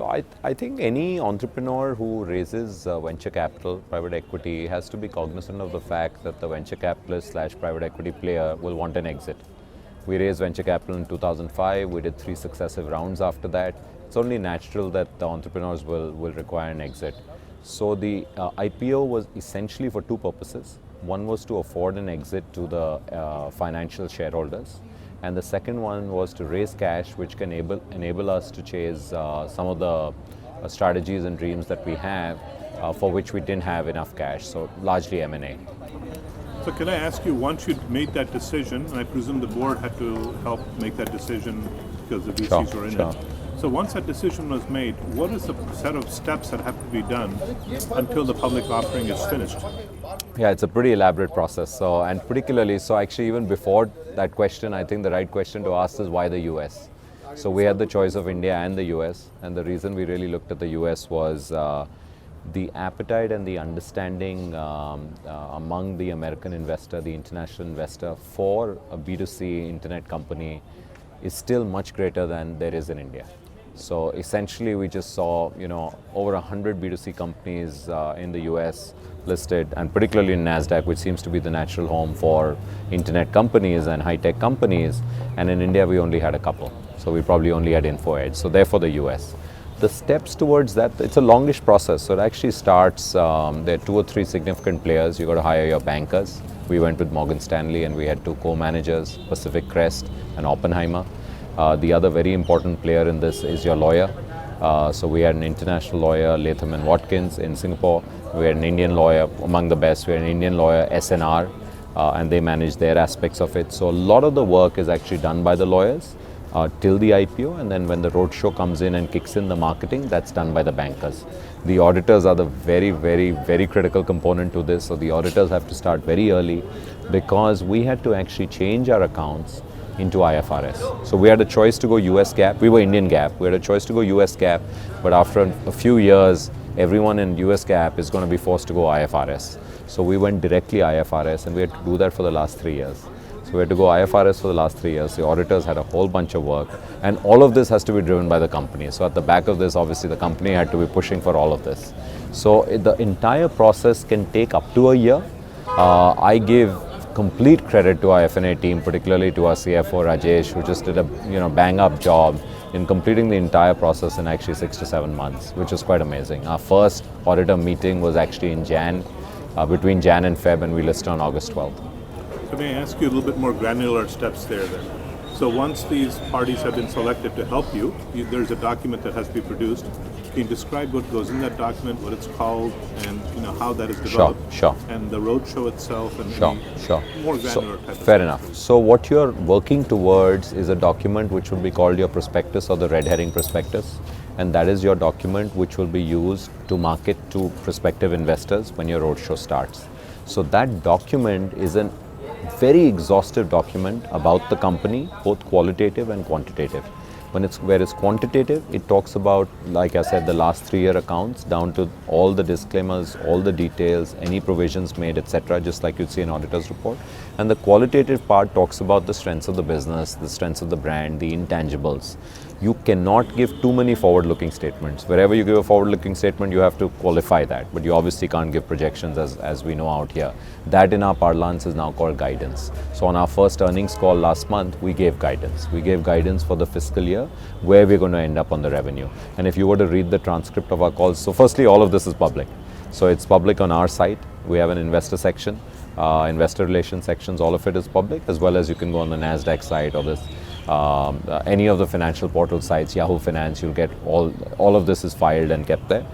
I think any entrepreneur who raises venture capital, private equity, has to be cognizant of the fact that the venture capitalist slash private equity player will want an exit. We raised venture capital in 2005. We did 3 successive rounds after that. It's only natural that the entrepreneurs will require an exit. So the IPO was essentially for 2 purposes. One was to afford an exit to the financial shareholders. And the second one was to raise cash, which can enable us to chase some of the strategies and dreams that we have, for which we didn't have enough cash, so largely M&A. So can I ask you, once you'd made that decision, and I presume the board had to help make that decision because the VCs were in it. So once that decision was made, what is the set of steps that have to be done until the public offering is finished? Yeah, it's a pretty elaborate process. So, and particularly, so actually even before that question, I think the right question to ask is why the US? So we had the choice of India and the US, and the reason we really looked at the US was the appetite and the understanding among the American investor, the international investor, for a B2C internet company is still much greater than there is in India. So essentially we just saw, over 100 B2C companies in the US listed, and particularly in NASDAQ, which seems to be the natural home for internet companies and high-tech companies. And in India, we only had a couple. So we probably only had InfoEdge. So therefore the US. The steps towards that, it's a longish process. So it actually starts, there are 2 or 3 significant players. You got to hire your bankers. We went with Morgan Stanley and we had 2 co-managers, Pacific Crest and Oppenheimer. The other very important player in this is your lawyer. So we had an international lawyer, Latham & Watkins in Singapore. We had an Indian lawyer, among the best. We had an Indian lawyer, SNR, and they manage their aspects of it. So a lot of the work is actually done by the lawyers till the IPO, and then when the roadshow comes in and kicks in the marketing, that's done by the bankers. The auditors are the very, very, very critical component to this. So the auditors have to start very early because we had to actually change our accounts into IFRS. So we had a choice to go US GAAP. We were Indian GAAP. We had a choice to go US GAAP, but after a few years, everyone in US GAAP is going to be forced to go IFRS. So we went directly IFRS, and we had to do that for the last 3 years. So we had to go IFRS for the last 3 years. The auditors had a whole bunch of work, and all of this has to be driven by the company. So at the back of this, obviously the company had to be pushing for all of this. So the entire process can take up to a year. I give complete credit to our F&A team, particularly to our CFO Rajesh, who just did a bang-up job in completing the entire process in actually 6 to 7 months, which is quite amazing. Our first auditor meeting was actually in between Jan and Feb, and we listed on August 12th. So may I ask you a little bit more granular steps there then? So once these parties have been selected to help you, there's a document that has to be produced. Can you describe what goes in that document, what it's called, and how that is developed? Sure. And the roadshow itself, and more granular type of Fair enough. So what you're working towards is a document which will be called your prospectus, or the red herring prospectus, and that is your document which will be used to market to prospective investors when your roadshow starts. So that document is a very exhaustive document about the company, both qualitative and quantitative. Where it's quantitative, it talks about, like I said, the last 3-year accounts down to all the disclaimers, all the details, any provisions made, etc., just like you'd see in auditor's report. And the qualitative part talks about the strengths of the business, the strengths of the brand, the intangibles. You cannot give too many forward-looking statements. Wherever you give a forward-looking statement, you have to qualify that, but you obviously can't give projections as we know out here. That in our parlance is now called guidance. So on our first earnings call last month, we gave guidance. We gave guidance for the fiscal year, where we're going to end up on the revenue. And if you were to read the transcript of our calls, so firstly, all of this is public. So it's public on our site. We have an investor section, investor relations sections, all of it is public, as well as you can go on the NASDAQ site or any of the financial portal sites, Yahoo Finance, you'll get all of this is filed and kept there.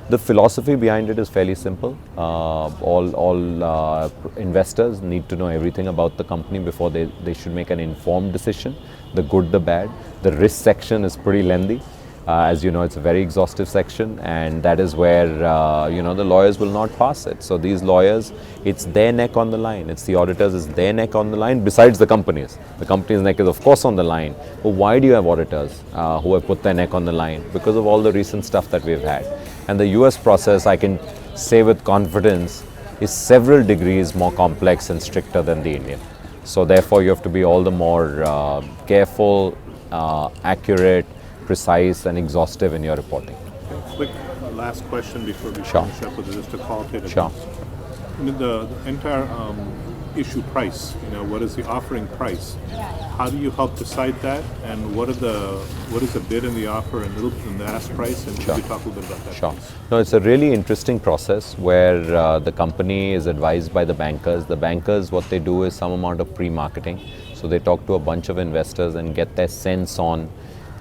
The philosophy behind it is fairly simple. All investors need to know everything about the company before they should make an informed decision, the good, the bad. The risk section is pretty lengthy. As you know, it's a very exhaustive section, and that is where the lawyers will not pass it. So these lawyers, it's their neck on the line. It's the auditors, it's their neck on the line, besides the companies. The company's neck is of course on the line. But why do you have auditors who have put their neck on the line? Because of all the recent stuff that we've had. And the US process, I can say with confidence, is several degrees more complex and stricter than the Indian. So therefore you have to be all the more careful, accurate, precise and exhaustive in your reporting. Quick last question before we Sure. finish up with just a qualitative. Sure. I mean, the entire issue price, what is the offering price? How do you help decide that? And what is the bid and the offer and the ask price? And could you talk a little bit about that? Sure. please? No, it's a really interesting process where the company is advised by the bankers. The bankers, what they do is some amount of pre-marketing. So they talk to a bunch of investors and get their sense on,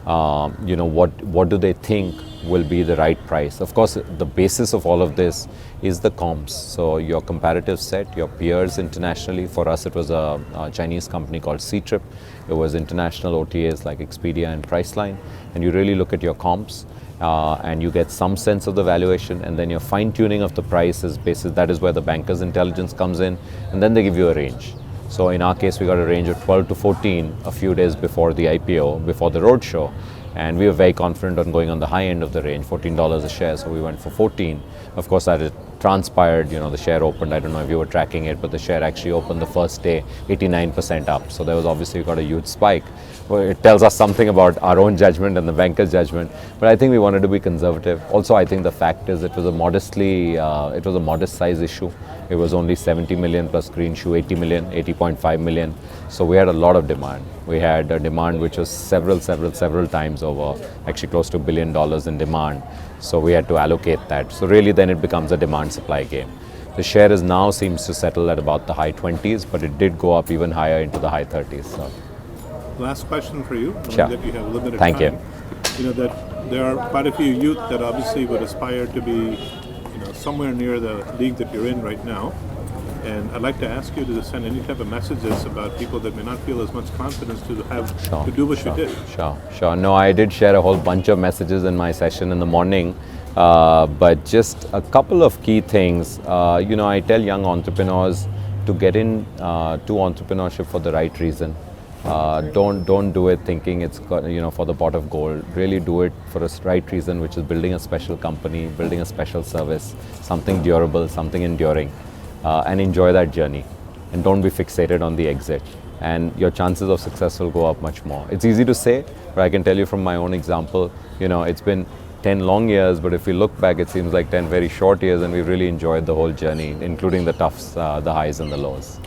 what do they think will be the right price. Of course, the basis of all of this is the comps. So your comparative set, your peers internationally. For us, it was a Chinese company called C-Trip. It was international OTAs like Expedia and Priceline. And you really look at your comps and you get some sense of the valuation, and then your fine-tuning of the price is basis. That is where the bankers' intelligence comes in, and then they give you a range. So in our case, we got a range of 12 to 14 a few days before the IPO, before the roadshow. And we were very confident on going on the high end of the range, $14 a share, so we went for 14. Of course, that it transpired, the share opened, I don't know if you were tracking it, but the share actually opened the first day 89% up. So there was obviously got a huge spike. Well, it tells us something about our own judgment and the banker's judgment, but I think we wanted to be conservative. Also, I think the fact is it was a modest size issue. It was only 70 million plus green shoe 80 million, 80.5 million. So we had a lot of demand. We had a demand which was several times over, actually close to $1 billion in demand. So we had to allocate that. So really then it becomes a demand supply game. The share is now seems to settle at about the high 20s, but it did go up even higher into the high 30s. So. Last question for you. Sure. That you have a little bit of Thank time. You. That there are quite a few youth that obviously would aspire to be, somewhere near the league that you're in right now. And I'd like to ask you to send any type of messages about people that may not feel as much confidence to to do what you did. Sure. No, I did share a whole bunch of messages in my session in the morning, but just a couple of key things. I tell young entrepreneurs to get in to entrepreneurship for the right reason. Don't do it thinking it's for the pot of gold. Really do it for a right reason, which is building a special company, building a special service, something durable, something enduring. And enjoy that journey, and don't be fixated on the exit, and your chances of success will go up much more. It's easy to say, but I can tell you from my own example, it's been 10 long years, but if we look back, it seems like 10 very short years, and we've really enjoyed the whole journey, including the toughs, the highs and the lows.